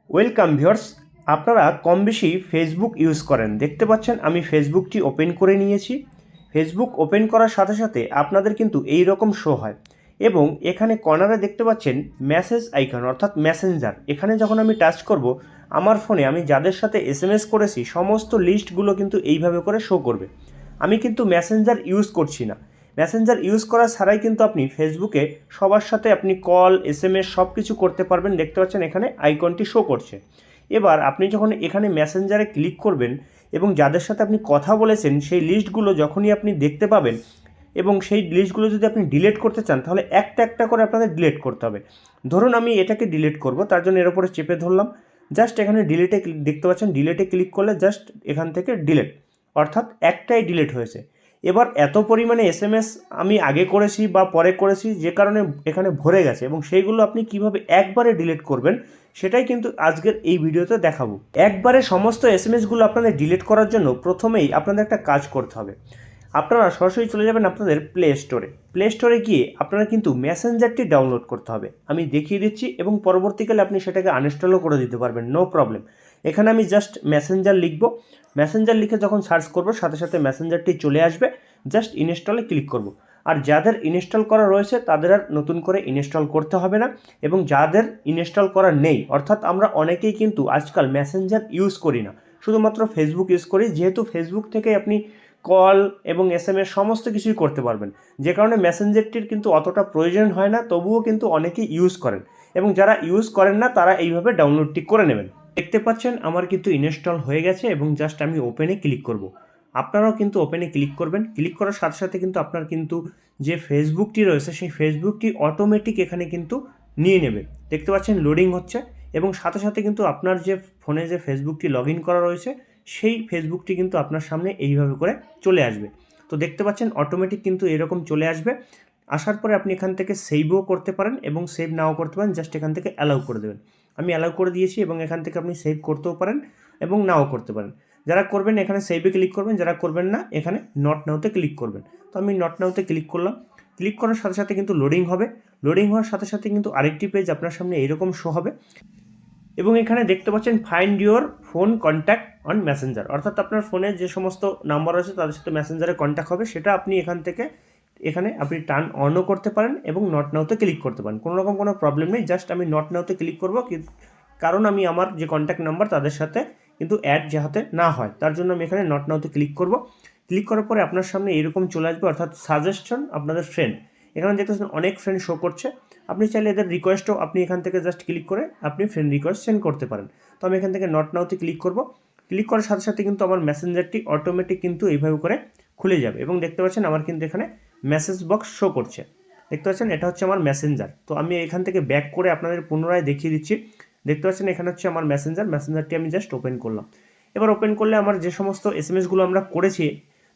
Welcome viewers, আপনারা কম বেশি Facebook use করেন। দেখতে পাচ্ছেন আমি ফেসবুকটি ওপেন করে নিয়েছি। ফেসবুক ওপেন করার সাথে সাথে আপনাদের কিন্তু এই রকম শো হয় এবং এখানে কর্নারে দেখতে পাচ্ছেন মেসেজ আইকন অর্থাৎ মেসেঞ্জার। এখানে যখন আমি টাচ করব আমার ফোনে আমি যাদের সাথে এসএমএস করেছি সমস্ত লিস্টগুলো কিন্তু এইভাবে করে শো করবে। আমি কিন্তু মেসেঞ্জার ইউজ করছি না। মেসেঞ্জার ইউজ করা ছাড়াই কিন্তু আপনি ফেসবুকে সবার সাথে আপনি কল এসএমএস সব কিছু করতে পারবেন। দেখতে পাচ্ছেন এখানে আইকনটি শো করছে। এবার আপনি যখন এখানে মেসেঞ্জারে ক্লিক করবেন এবং যাদের সাথে আপনি কথা বলেছেন সেই লিস্টগুলো যখনই আপনি দেখতে পাবেন এবং সেই লিস্টগুলো যদি আপনি ডিলিট করতে চান তাহলে একটা একটা করে আপনাদের ডিলিট করতে হবে। ধরুন আমি এটাকে ডিলিট করব, তার জন্য এর উপরে চেপে ধরলাম। জাস্ট এখানে ডিলিটে দেখতে পাচ্ছেন, ডিলিটে ক্লিক করলে জাস্ট এখান থেকে ডিলিট, অর্থাৎ একটাই ডিলিট হয়েছে। এবার এত পরিমাণে এসএমএস আমি আগে করেছি বা পরে করেছি যে কারণে এখানে ভরে গেছে এবং সেইগুলো আপনি কিভাবে একবারে ডিলিট করবেন সেটাই কিন্তু আজকের এই ভিডিওতে দেখাবো। একবারে সমস্ত এসএমএসগুলো আপনাদের ডিলিট করার জন্য প্রথমেই আপনাদের একটা কাজ করতে হবে। আপনারা সরাসরি চলে যাবেন আপনাদের প্লে স্টোরে গিয়ে আপনারা কিন্তু মেসেঞ্জারটি ডাউনলোড করতে হবে। আমি দেখিয়ে দিচ্ছি এবং পরবর্তীকালে আপনি সেটাকে আনইনস্টলও করে দিতে পারবেন, নো প্রবলেম। এখানে আমি জাস্ট মেসেঞ্জার লিখব। মেসেঞ্জার লিখে যখন সার্চ করব সাথে সাথে মেসেঞ্জারটি চলে আসবে। জাস্ট ইনস্টলে ক্লিক করব। আর যাদের ইনস্টল করা রয়েছে তাদের আর নতুন করে ইনস্টল করতে হবে না এবং যাদের ইনস্টল করা নেই, অর্থাৎ আমরা অনেকেই কিন্তু আজকাল মেসেঞ্জার ইউজ করি না, শুধুমাত্র ফেসবুক ইউজ করি, যেহেতু ফেসবুক থেকে আপনি কল এবং এসএমএস সমস্ত কিছুই করতে পারবেন, যে কারণে মেসেঞ্জারটির কিন্তু অতটা প্রয়োজন হয় না, তবুও কিন্তু অনেকেই ইউজ করেন এবং যারা ইউজ করেন না তারা এইভাবে ডাউনলোডটি করে নেবেন। দেখতে পাচ্ছেন আমার কিন্তু ইনস্টল হয়ে গেছে এবং জাস্ট আমি ওপেনে ক্লিক করব। আপনারাও কিন্তু ওপেনে ক্লিক করবেন। ক্লিক করার সাথে সাথে কিন্তু আপনার কিন্তু যে ফেসবুকটি রয়েছে সেই ফেসবুকটি অটোমেটিক এখানে কিন্তু নিয়ে নেবে। দেখতে পাচ্ছেন লোডিং হচ্ছে এবং সাথে সাথে কিন্তু আপনার যে ফোনে যে ফেসবুকটি লগ ইন করা রয়েছে সেই ফেসবুকটি কিন্তু আপনার সামনে এইভাবে করে চলে আসবে। তো দেখতে পাচ্ছেন অটোমেটিক কিন্তু এরকম চলে আসবে। আসার পরে আপনি এখান থেকে সেভও করতে পারেন এবং সেভ নাও করতে পারেন, জাস্ট এখান থেকে অ্যালাউ করে দেবেন। আমি অ্যালাউ করে দিয়েছি এবং এখান থেকে আপনি সেভ করতেও পারেন এবং নাও করতে পারেন। যারা করবেন এখানে সেভে ক্লিক করবেন, যারা করবেন না এখানে নট নাওতে ক্লিক করবেন। তো আমি নট নাওতে ক্লিক করলাম। ক্লিক করার সাথে সাথে কিন্তু লোডিং হবে। লোডিং হওয়ার সাথে সাথে কিন্তু আরেকটি পেজ আপনার সামনে এরকম শো হবে এবং এখানে দেখতে পাচ্ছেন find your phone contact on Messenger, অর্থাৎ আপনার ফোনে যে সমস্ত নাম্বার আছে তাদের সাথে মেসেঞ্জারে কন্ট্যাক্ট হবে, সেটা আপনি এখান থেকে এখানে আপনি টার্ন অনও করতে পারেন এবং নট নাওতে ক্লিক করতে পারেন। কোনো রকম কোনো প্রবলেম নেই, জাস্ট আমি নট নাওতে ক্লিক করব কারণ আমি আমার যে কন্ট্যাক্ট নাম্বার তাদের সাথে কিন্তু অ্যাড যাতে না হয় তার জন্য আমি এখানে নট নাওতে ক্লিক করব। ক্লিক করার পরে আপনার সামনে এরকম চলে আসবে, অর্থাৎ সাজেশন আপনাদের ফ্রেন্ড। এখানে দেখতেছেন অনেক ফ্রেন্ড শো করছে। আপনি চাইলে এদের রিকোয়েস্টও আপনি এখান থেকে জাস্ট ক্লিক করে আপনি ফ্রেন্ড রিকোয়েস্ট সেন্ড করতে পারেন। তো আমি এখান থেকে নট নাওতে ক্লিক করব। ক্লিক করার সাথে সাথে কিন্তু আমার মেসেঞ্জারটি অটোমেটিক কিন্তু এইভাবে করে খুলে যাবে এবং দেখতে পাচ্ছেন আমার কিন্তু এখানে মেসেজ বক্স শো করছে। দেখতে পাচ্ছেন এটা হচ্ছে আমার মেসেঞ্জার। তো আমি এখান থেকে ব্যাক করে আপনাদের পুনরায় দেখিয়ে দিচ্ছি। দেখতে পাচ্ছেন এখানে হচ্ছে আমার মেসেঞ্জারটি আমি জাস্ট ওপেন করলাম। এবার ওপেন করলে আমার যে সমস্ত এসএমএসগুলো আমরা করেছি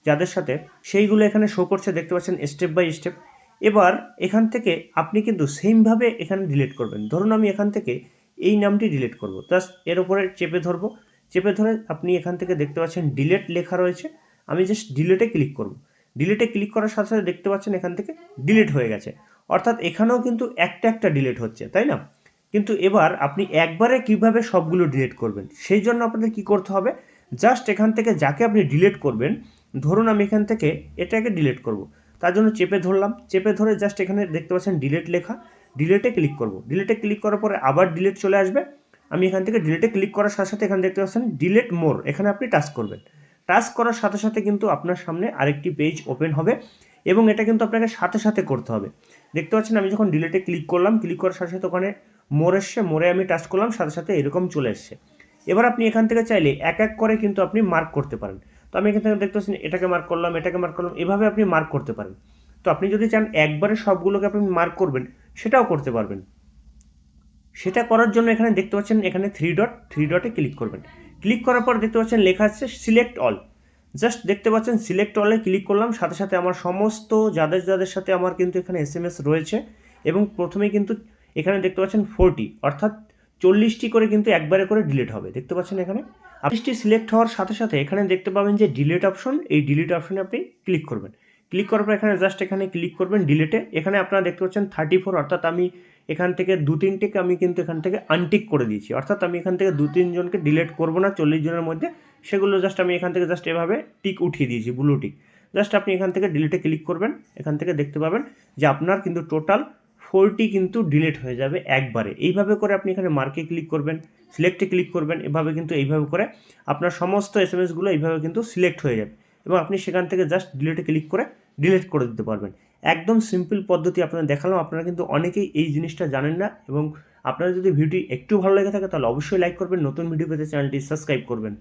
যাদের সাথে সেইগুলো এখানে শো করছে, দেখতে পাচ্ছেন স্টেপ বাই স্টেপ। এবার এখান থেকে আপনি কিন্তু সেমভাবে এখানে ডিলিট করবেন। ধরুন আমি এখান থেকে এই নামটি ডিলিট করব, জাস্ট এর উপরে চেপে ধরবো। চেপে ধরে আপনি এখান থেকে দেখতে পাচ্ছেন ডিলিট লেখা রয়েছে, আমি জাস্ট ডিলিটে ক্লিক করব। ডিলিটে ক্লিক করার সাথে সাথে দেখতে পাচ্ছেন এখান থেকে ডিলিট হয়ে গেছে, অর্থাৎ এখানেও কিন্তু একটা একটা ডিলিট হচ্ছে, তাই না? কিন্তু এবার আপনি একবারে কিভাবে সবগুলো ডিলিট করবেন সেই জন্য আপনাদের কি করতে হবে, জাস্ট এখান থেকে যাকে আপনি ডিলিট করবেন, ধরুন আমি এখান থেকে এটাকে ডিলিট করব, তার জন্য চেপে ধরলাম। চেপে ধরে জাস্ট এখানে দেখতে পাচ্ছেন ডিলিট লেখা, ডিলিটে ক্লিক করব। ডিলিটে ক্লিক করার পরে আবার ডিলিট চলে আসবে। আমি এখান থেকে ডিলিটে ক্লিক করার সাথে সাথে এখানে দেখতে পাচ্ছেন ডিলিট মোর, এখানে আপনি টাচ করবেন। টাচ করার সাথে সাথে কিন্তু আপনার সামনে আরেকটি পেজ ওপেন হবে এবং এটা কিন্তু আপনাকে সাথে সাথে করতে হবে। দেখতে পাচ্ছেন আমি যখন ডিলিটে ক্লিক করলাম, ক্লিক করার সাথে সাথে ওখানে মোর এসছে, মোরে আমি টাচ করলাম, সাথে সাথে এরকম চলে এসছে। এবার আপনি এখান থেকে চাইলে এক এক করে কিন্তু আপনি মার্ক করতে পারেন। তো আমি এখান থেকে দেখতে পাচ্ছেন এটাকে মার্ক করলাম, এটাকে মার্ক করলাম, এভাবে আপনি মার্ক করতে পারেন। তো আপনি যদি চান একবারে সবগুলোকে আপনি মার্ক করবেন সেটাও করতে পারবেন। সেটা করার জন্য এখানে দেখতে পাচ্ছেন এখানে থ্রি ডটে ক্লিক করবেন। ক্লিক করার পর দেখতে পাচ্ছেন লেখা আছে সিলেক্ট অল। জাস্ট দেখতে পাচ্ছেন সিলেক্ট অলে ক্লিক করলাম, সাথে সাথে আমার সমস্ত যাদের যাদের সাথে আমার কিন্তু এখানে এসএমএস রয়েছে এবং প্রথমেই কিন্তু এখানে দেখতে পাচ্ছেন 40, অর্থাৎ 40টি করে কিন্তু একবারে করে ডিলিট হবে। দেখতে পাচ্ছেন এখানে 40টি সিলেক্ট হওয়ার সাথে সাথে এখানে দেখতে পাবেন যে ডিলিট অপশন, এই ডিলিট অপশনে আপনি ক্লিক করবেন। ক্লিক করার পর এখানে জাস্ট এখানে ক্লিক করবেন ডিলিটে। এখানে আপনারা দেখতে পাচ্ছেন 34, অর্থাৎ আমি এখান থেকে 2-3টেকে আমি কিন্তু এখান থেকে আনটিক করে দিয়েছি, অর্থাৎ আমি এখান থেকে 2-3 জনকে ডিলিট করবো না 40 জনের মধ্যে, সেগুলো জাস্ট আমি এখান থেকে জাস্ট এভাবে টিক উঠিয়ে দিয়েছি, ব্লু টিক। জাস্ট আপনি এখান থেকে ডিলিটে ক্লিক করবেন, এখান থেকে দেখতে পাবেন যে আপনার কিন্তু টোটাল 4টি কিন্তু ডিলিট হয়ে যাবে একবারে। এইভাবে করে আপনি এখানে মার্কে ক্লিক করবেন, সিলেক্টে ক্লিক করবেন, এভাবে কিন্তু এইভাবে করে আপনার সমস্ত এসএমএসগুলো এইভাবে কিন্তু সিলেক্ট হয়ে যাবে এবং আপনি সেখান থেকে জাস্ট ডিলিটে ক্লিক করে ডিলিট করে দিতে পারবেন। একদম সিম্পল পদ্ধতি আপনাদের দেখালাম। আপনারা কিন্তু অনেকেই এই জিনিসটা জানেন না, এবং আপনারা যদি ভিডিওটি একটু ভালো লেগে থাকে তাহলে অবশ্যই লাইক করবেন, নতুন ভিডিও পেতে চ্যানেলটি সাবস্ক্রাইব করবেন।